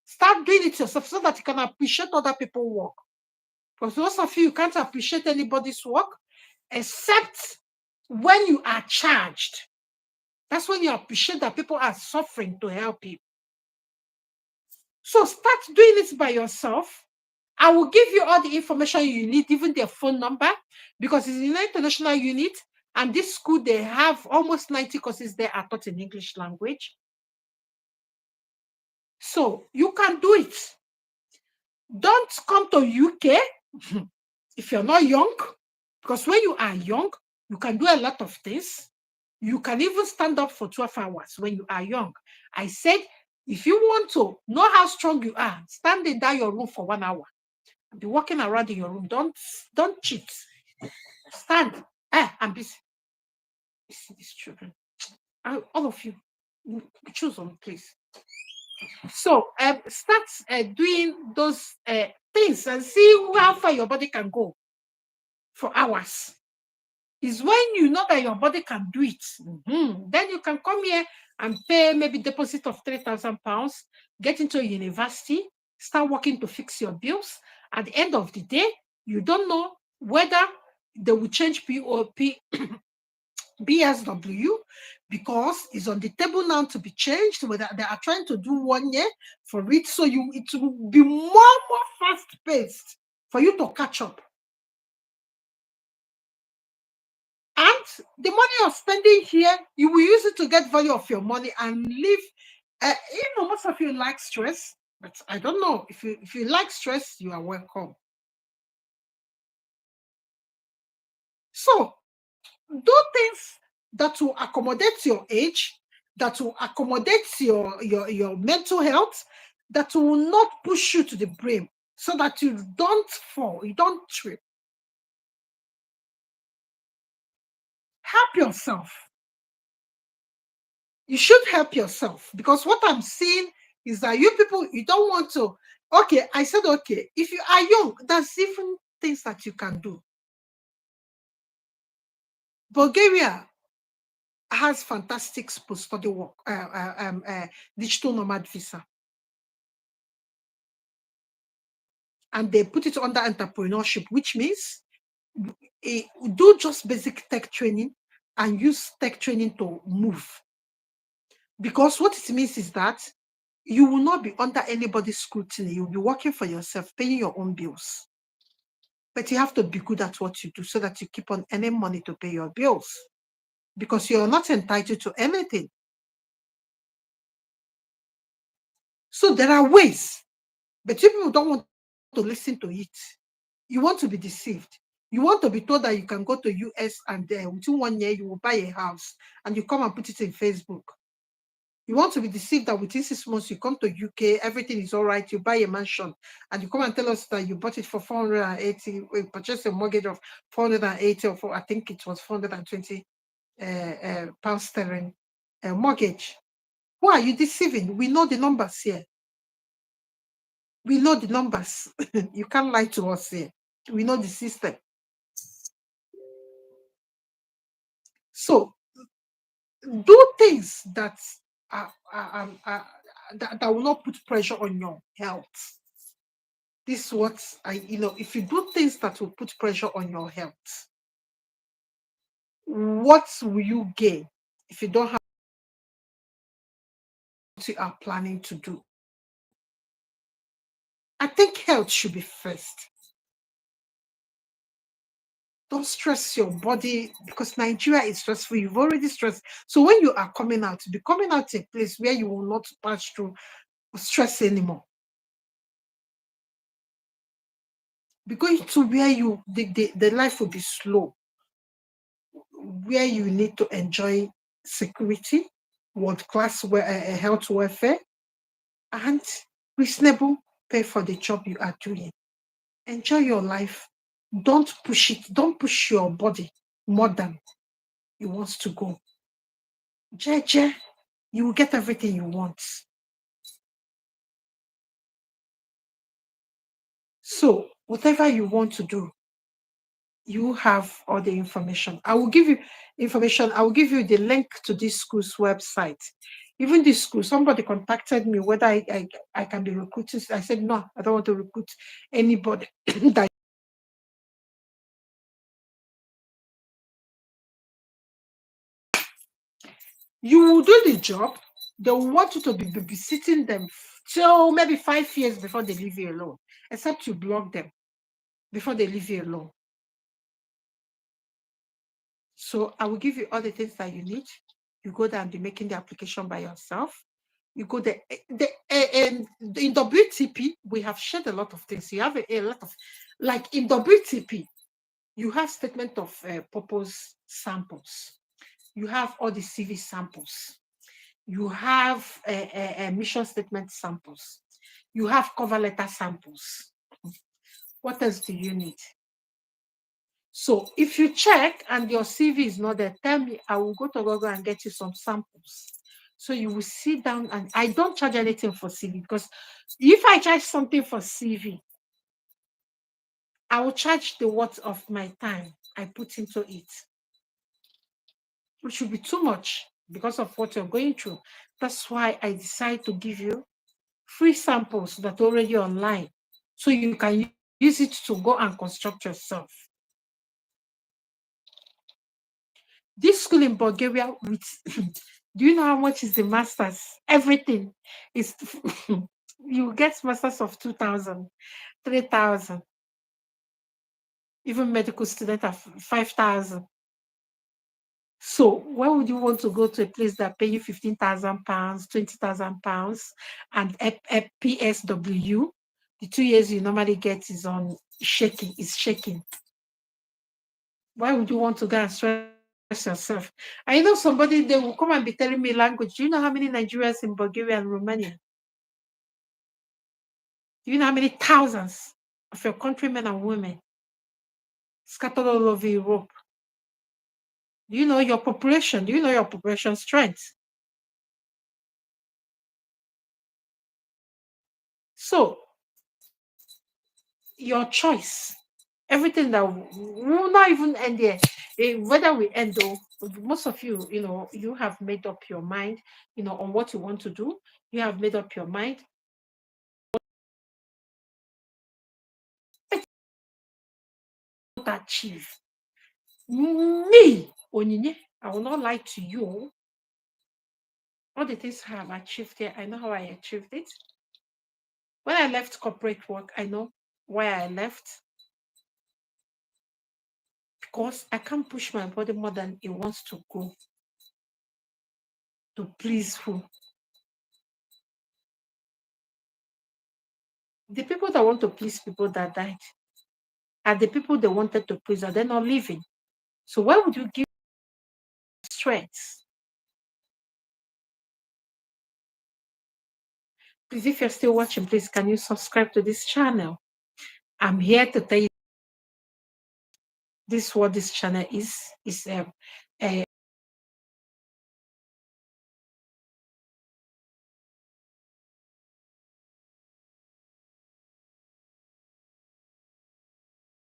Start doing it yourself so that you can appreciate other people's work. Because most of you can't appreciate anybody's work except when you are charged. That's when you appreciate that people are suffering to help you. So start doing it by yourself. I will give you all the information you need, even their phone number, because it's an international unit. And this school, they have almost 90 courses there are taught in English language. So you can do it. Don't come to UK if you're not young, because when you are young, you can do a lot of things. You can even stand up for 12 hours when you are young. I said, if you want to know how strong you are, stand in that your room for 1 hour. Be walking around in your room. Don't cheat. Stand. I'm busy. You see these children. All of you, choose one, please. So start doing those things and see how far your body can go for hours. Is when you know that your body can do it. Then you can come here and pay maybe deposit of £3,000, get into a university, start working to fix your bills. At the end of the day, you don't know whether they will change POP BSW, because it's on the table now to be changed, whether they are trying to do 1 year for it, so it will be more fast-paced for you to catch up. And the money you're spending here, you will use it to get value of your money and live. Most of you like stress, but I don't know. If you like stress, you are welcome. So do things that will accommodate your age, that will accommodate your mental health, that will not push you to the brim, so that you don't fall, you don't trip. Help yourself. You should help yourself, because what I'm seeing is that you people, you don't want to. Okay, I said, okay, if you are young, there's even things that you can do. Bulgaria has fantastic post-study work, digital nomad visa. And they put it under entrepreneurship, which means do just basic tech training and use tech training to move. Because what it means is that you will not be under anybody's scrutiny. You'll be working for yourself, paying your own bills. But you have to be good at what you do so that you keep on earning money to pay your bills, because you're not entitled to anything. So there are ways, but people don't want to listen to it. You want to be deceived. You want to be told that you can go to US and within 1 year you will buy a house and you come and put it in Facebook. You want to be deceived that within 6 months you come to UK, everything is all right, you buy a mansion and you come and tell us that you bought it for 480, we purchased a mortgage of 480, or I think it was 420. pound sterling mortgage. Who are you deceiving? We know the numbers here. We know the numbers. You can't lie to us here. We know the system. So do things that that will not put pressure on your health. This is what if you do things that will put pressure on your health, what will you gain if you don't have what you are planning to do? I think health should be first. Don't stress your body because Nigeria is stressful. You've already stressed. So when you are coming out, be coming out to a place where you will not pass through stress anymore. Be going to where the life will be slow, where you need to enjoy security, world-class health welfare, and reasonable pay for the job you are doing. Enjoy your life. Don't push it. Don't push your body more than it wants to go. Jeje, you will get everything you want. So whatever you want to do, you have all the information. I will give you information. I will give you the link to this school's website. Even this school, somebody contacted me whether I can be recruited. I said, no, I don't want to recruit anybody that you will do the job. They want you to be babysitting them till maybe 5 years before they leave you alone, except you block them before they leave you alone. So I will give you all the things that you need. You go there and be making the application by yourself. You go there. In WTP, we have shared a lot of things. You have a lot of, like in WTP, you have statement of purpose samples. You have all the CV samples. You have mission statement samples. You have cover letter samples. What else do you need? So if you check and your CV is not there, tell me, I will go to Google and get you some samples. So you will sit down, and I don't charge anything for CV, because if I charge something for CV, I will charge the worth of my time I put into it. It should be too much because of what you're going through. That's why I decide to give you free samples that are already online, so you can use it to go and construct yourself. This school in Bulgaria, with do you know how much is the masters? Everything is you get masters of 2,000, 3,000. Even medical students are 5,000. So why would you want to go to a place that pay you 15,000 pounds, 20,000 pounds, and a PSW? The 2 years you normally get is on shaking, is shaking. Why would you want to go and stress yourself? I know somebody, they will come and be telling me language. Do you know how many Nigerians in Bulgaria and Romania? Do you know how many thousands of your countrymen and women scattered all over Europe? Do you know your population? Do you know your population strength? So, your choice. Everything that will not even end there. Whether we end, though, most of you, you have made up your mind, on what you want to do. You have made up your mind. To achieve. Me, Onyinye, I will not lie to you. All the things I have achieved here, I know how I achieved it. When I left corporate work, I know why I left. Because I can't push my body more than it wants to go. To please who? The people that want to please people that died are the people they wanted to please. Are they not living? So why would you give strength? Please, if you're still watching, please can you subscribe to this channel? I'm here to tell you this what this channel is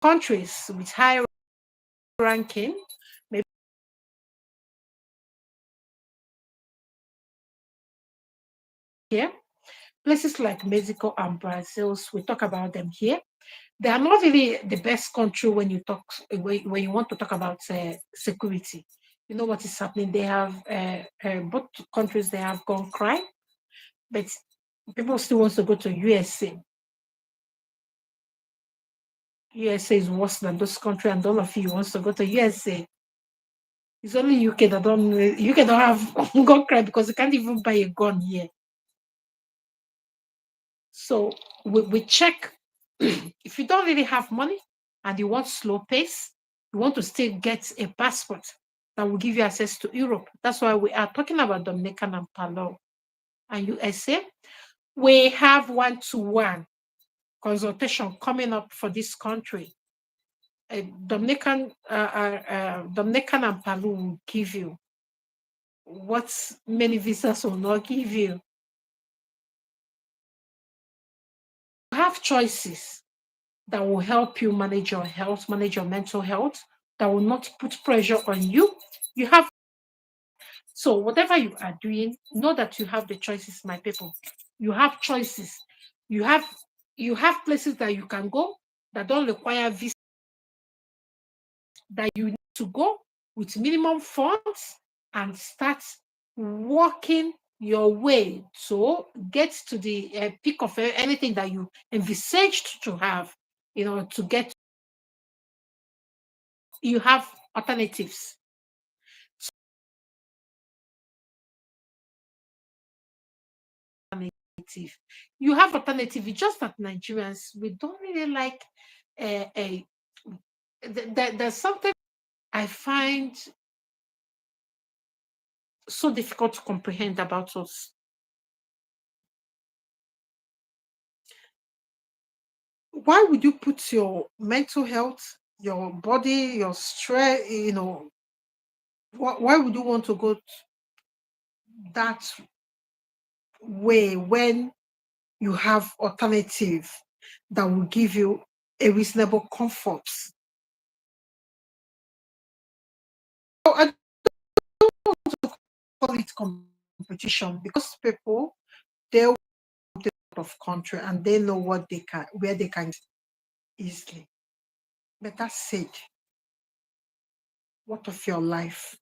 countries with high ranking, maybe here, places like Mexico and Brazil, we talk about them here. They are not really the best country when you talk when you want to talk about security. You know what is happening? They have both countries. They have gun crime, but people still want to go to USA. USA is worse than those countries, and all of you wants to go to USA. It's only UK that don't UK don't have gun crime because you can't even buy a gun here. So we check if you don't really have money and you want slow pace, you want to still get a passport that will give you access to Europe. That's why we are talking about Dominican and Palau and USA. We have one-to-one consultation coming up for this country. Dominican and Palau will give you what many visas will not give you. You have choices that will help you manage your health, manage your mental health, that will not put pressure on you. You have so whatever you are doing, know that you have the choices, my people. You have choices. You have you have places that you can go that don't require visa, that you need to go with minimum funds and start working your way to get to the peak of anything that you envisaged to have, to get you have alternatives. Alternative. You have alternative. It's just that Nigerians, we don't really like a there's something I find so difficult to comprehend about us. Why would you put your mental health, your body, your stress, why would you want to go that way when you have alternative that will give you a reasonable comfort? So I don't call it competition because people they want out of country and they know what they can where they can easily. But that said, what of your life?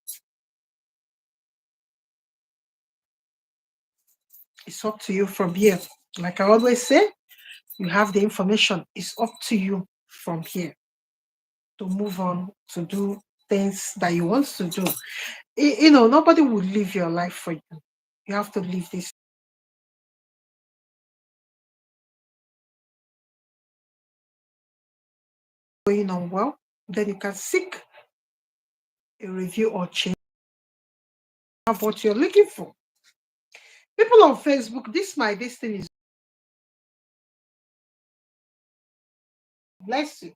It's up to you from here. Like I always say, you have the information. It's up to you from here to move on to do things that you want to do. Nobody will live your life for you. You have to live this going on well. Then you can seek a review or change of what you're looking for. People on Facebook, this thing is bless you.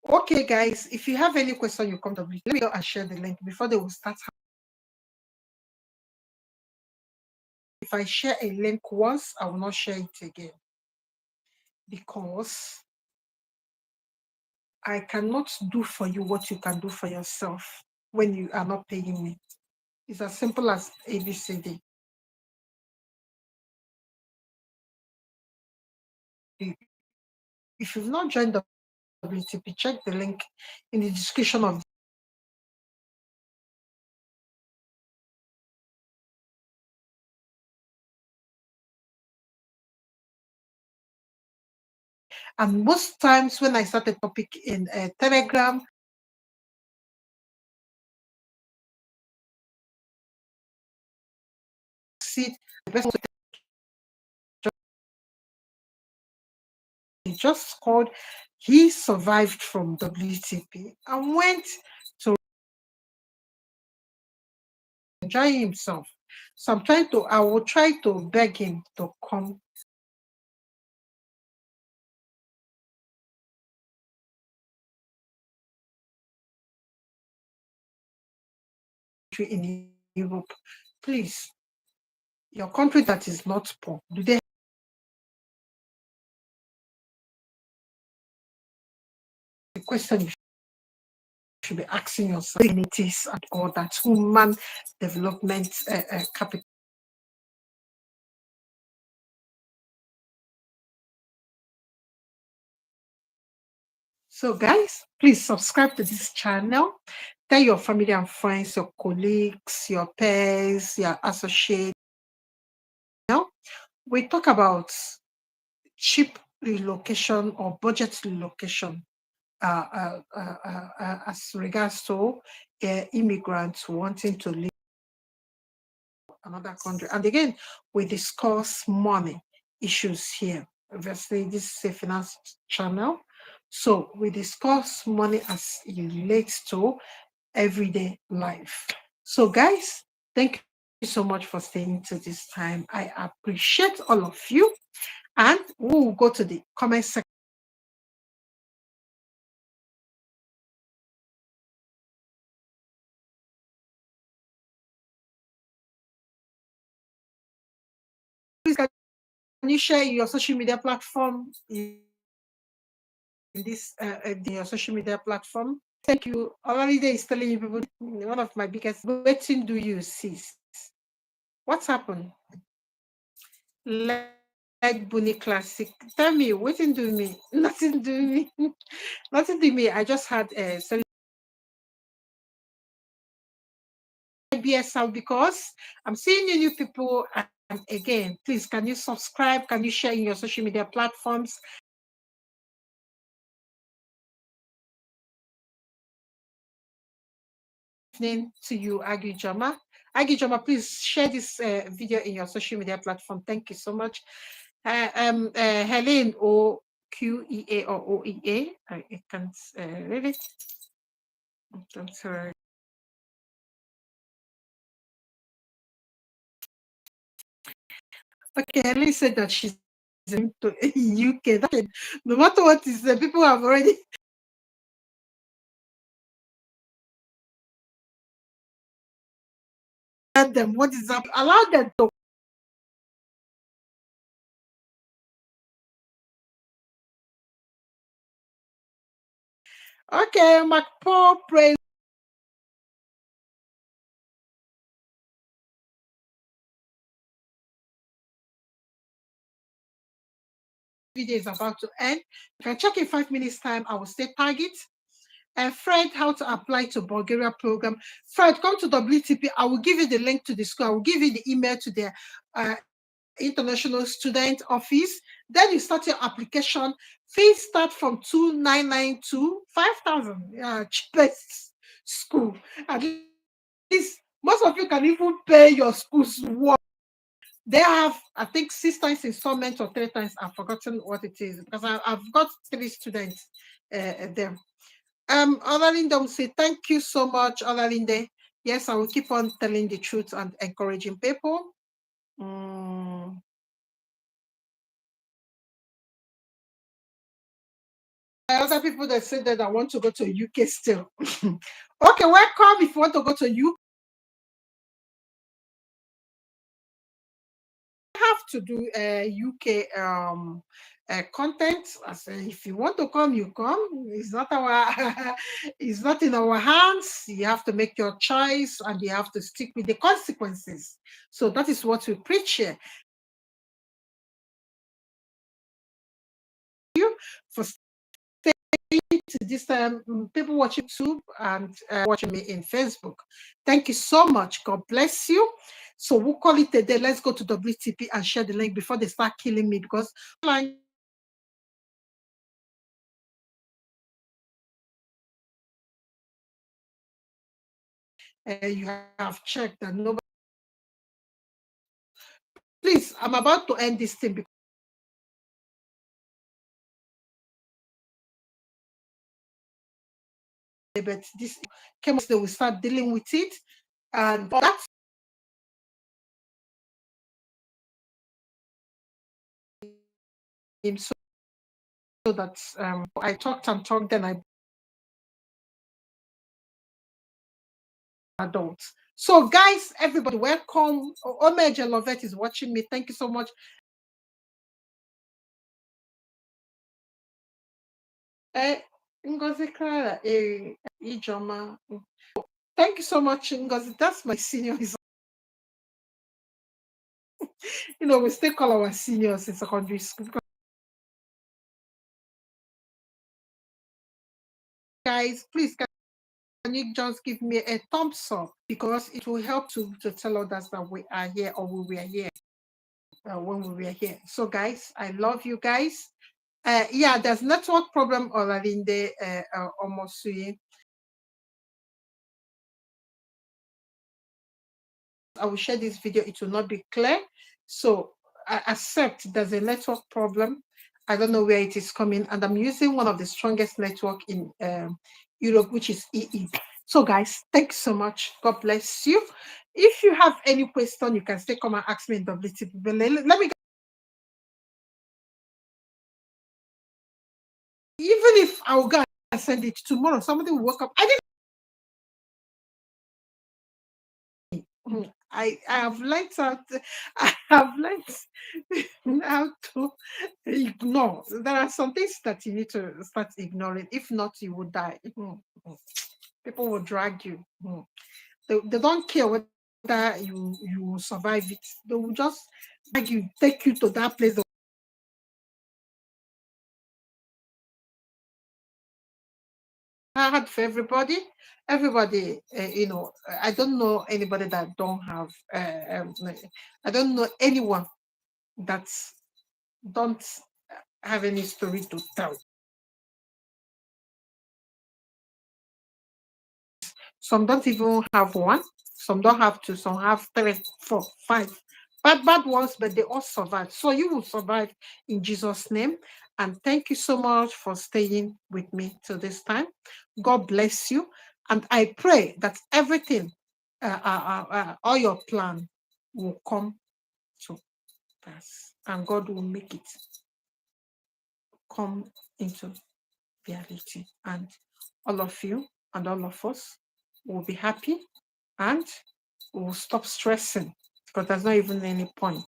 Okay, guys, if you have any question, you come to me. Let me go and share the link before they will start. If I share a link once, I will not share it again because I cannot do for you what you can do for yourself when you are not paying me. It's as simple as ABCD. If you've not joined the WTP, check the link in the description of and most times when I start a topic in Telegram, see the person he just called, he survived from WTP and went to enjoy himself. So I will try to beg him to come in Europe. Please, your country that is not poor, do they the question you should be asking yourself, and it is and all that human development capital. So, guys, please subscribe to this channel. Tell your family and friends, your colleagues, your peers, your associates. Now, we talk about cheap relocation or budget relocation as regards to immigrants wanting to live in another country. And again, we discuss money issues here. Obviously, this is a finance channel. So we discuss money as it relates to everyday life. So, guys, thank you so much for staying to this time. I appreciate all of you. And we'll go to the comment section. Please, can you share your social media platform in this in your social media platform? Thank you. Already is telling you people one of my biggest waiting do you see? What's happened? Like Bunny Classic. Tell me, what didn't do me? Nothing do me. Nothing do me. I just had a BSL because I'm seeing new people. And again, please, can you subscribe? Can you share in your social media platforms? Name to you, Agijama. Agijama, please share this video in your social media platform. Thank you so much. Helen O QEA or OEA. I can't really. I'm sorry. Okay, Helen said that she's in UK. No matter what is, people have already heard them. What is up? Allow them to. Okay, my poor praise video is about to end. You can check in 5 minutes time. I will say target. Fred, how to apply to Bulgaria program. Fred, come to WTP. I will give you the link to the school. I will give you the email to the international student office. Then you start your application. Fees start from 2,992 to 5,000. Cheapest school. At least most of you can even pay your school's work. They have, I think, 6 times installment or 3 times. I've forgotten what it is because I've got 3 students there. Olalinde will say, thank you so much, Olalinde. Yes, I will keep on telling the truth and encouraging people. Other people that said that I want to go to UK still. Okay, welcome if you want to go to UK. Have to do UK content. I say, if you want to come, you come. It's not our, it's not in our hands. You have to make your choice, and you have to stick with the consequences. So that is what we preach here. You for this time, people watching YouTube and watching me in Facebook. Thank you so much. God bless you. So we'll call it a day. Let's go to WTP and share the link before they start killing me because you have checked that nobody. Please, I'm about to end this thing but this chemistry will start dealing with it, and that's him. So that I talked and talked, then I adults. So guys, everybody, welcome. Omeja Lovett is watching me. Thank you so much. Ngozi Clara, Ijoma. Thank you so much, Ngozi. That's my senior. We still call our seniors in secondary school. Guys, please, can you just give me a thumbs up, because it will help to tell others that we are here, or we were here when we were here. So, guys, I love you guys. Yeah, there's network problem already in the almost. I will share this video, it will not be clear. So I accept there's a network problem. I don't know where it is coming, and I'm using one of the strongest network in Europe, which is EE. So guys, thanks so much. God bless you. If you have any question, you can still come and ask me in WTP. But let me, even if I'll go and send it tomorrow, somebody will wake up. I have learned how to, I have learned how to ignore. There are some things that you need to start ignoring. If not, you will die. People will drag you. They don't care whether you will survive it. They will just drag you, take you to that place. Hard for everybody. Everybody, I don't know anybody that don't have. I don't know anyone that don't have any story to tell. Some don't even have one. Some don't have two. Some have three, four, five. Bad ones, but they all survive. So you will survive in Jesus' name. And thank you so much for staying with me till this time. God bless you. And I pray that everything, all your plan will come to pass. And God will make it come into reality. And all of you and all of us will be happy, and we'll stop stressing, because there's not even any point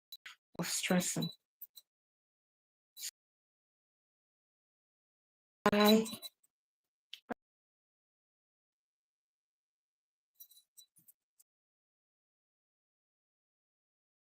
of stressing. Bye.